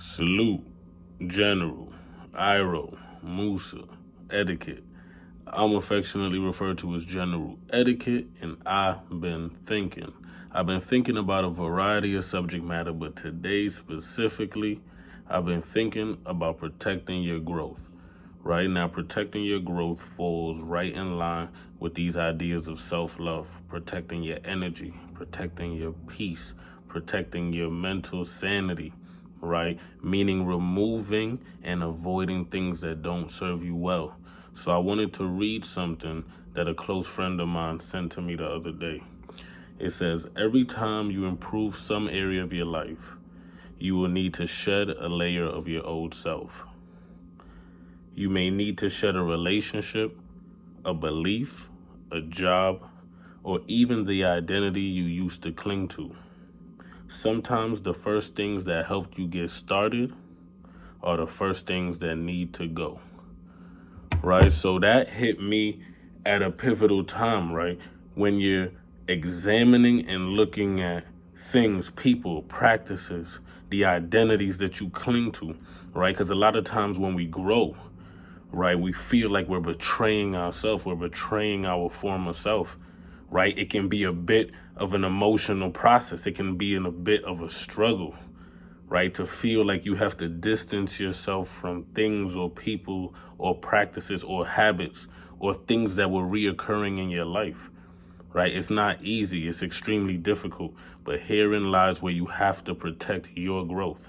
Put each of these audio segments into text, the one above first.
Salute, General, Iro, Musa, Etiquette. I'm affectionately referred to as General Etiquette, and I've been thinking. I've been thinking about a variety of subject matter, but today specifically, I've been thinking about protecting your growth. Right now, protecting your growth falls right in line with these ideas of self-love, protecting your energy, protecting your peace, protecting your mental sanity, right? Meaning removing and avoiding things that don't serve you well. So I wanted to read something that a close friend of mine sent to me the other day. It says, every time you improve some area of your life, you will need to shed a layer of your old self. You may need to shed a relationship, a belief, a job, or even the identity you used to cling to. Sometimes the first things that helped you get started are the first things that need to go. Right? So that hit me at a pivotal time, right? When you're examining and looking at things, people, practices, the identities that you cling to, right? Because a lot of times when we grow, right, we feel like we're betraying ourselves, we're betraying our former self, right? It can be a bit of an emotional process. It can be in a bit of a struggle, right? To feel like you have to distance yourself from things or people or practices or habits or things that were reoccurring in your life, right? It's not easy. It's extremely difficult. But herein lies where you have to protect your growth.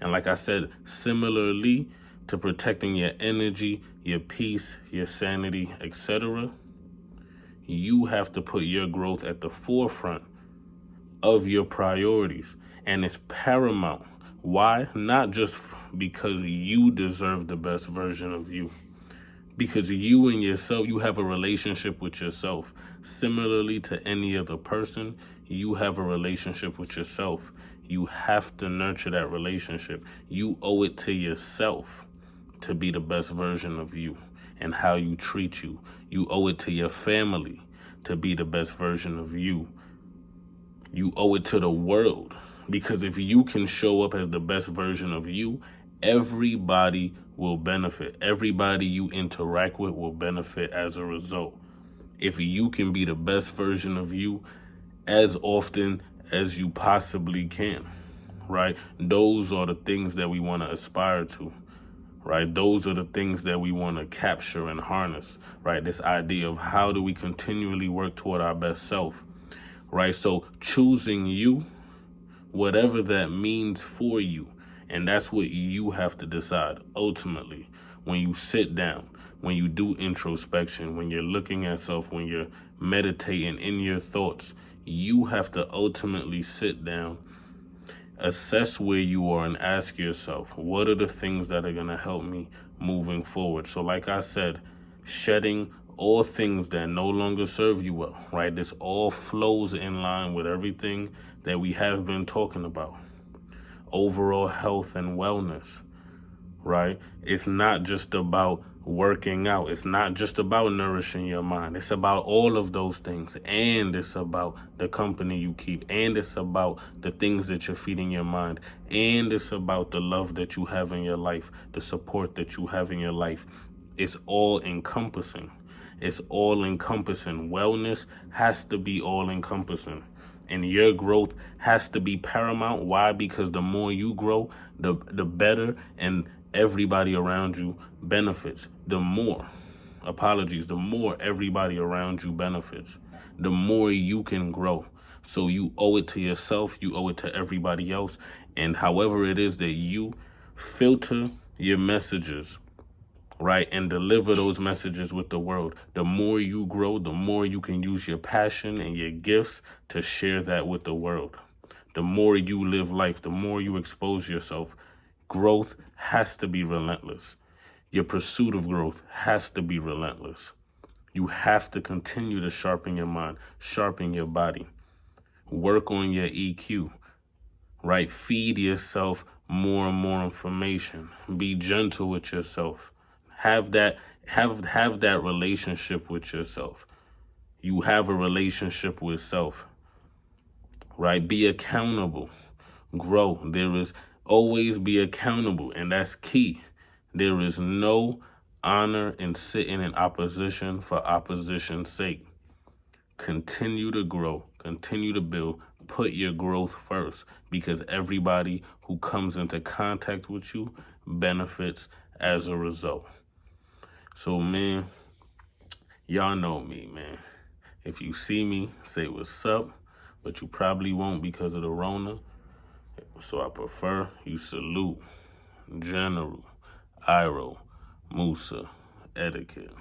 And like I said, similarly to protecting your energy, your peace, your sanity, etc., you have to put your growth at the forefront of your priorities. And it's paramount. Why? Not just because you deserve the best version of you. Because you and yourself, you have a relationship with yourself. Similarly to any other person, you have a relationship with yourself. You have to nurture that relationship. You owe it to yourself to be the best version of you and how you treat you. You owe it to your family to be the best version of you. You owe it to the world, because if you can show up as the best version of you, everybody will benefit. Everybody you interact with will benefit as a result. If you can be the best version of you as often as you possibly can, right? Those are the things that we want to aspire to, right? Those are the things that we want to capture and harness, right? This idea of how do we continually work toward our best self, right? So choosing you, whatever that means for you, and that's what you have to decide ultimately when you sit down, when you do introspection, when you're looking at self, when you're meditating in your thoughts. You have to ultimately sit down, assess where you are, and ask yourself, what are the things that are going to help me moving forward? So like I said, shedding all things that no longer serve you well, right? This all flows in line with everything that we have been talking about. Overall health and wellness, right? It's not just about working out. It's not just about nourishing your mind. It's about all of those things. And it's about the company you keep. And it's about the things that you're feeding your mind. And it's about the love that you have in your life, the support that you have in your life. It's all encompassing. It's all encompassing. Wellness has to be all encompassing. And your growth has to be paramount. Why? Because the more you grow, the better, and everybody around you benefits. The more everybody around you benefits, the more you can grow. So you owe it to yourself, you owe it to everybody else. And however it is that you filter your messages, right, and deliver those messages with the world, the more you grow, the more you can use your passion and your gifts to share that with the world. The more you live life, the more you expose yourself. Growth has to be relentless. Your pursuit of growth has to be relentless. You have to continue to sharpen your mind, sharpen your body, work on your EQ, right? Feed yourself more and more information. Be gentle with yourself. Have that relationship with yourself. You have a relationship with self, right? Be accountable. Grow. There is Always be accountable, and that's key. There is no honor in sitting in opposition for opposition's sake. Continue to grow, continue to build, put your growth first, because everybody who comes into contact with you benefits as a result. So, man, y'all know me, man. If you see me, say what's up, but you probably won't because of the Rona. So I prefer you salute General Iro Musa Etiquette.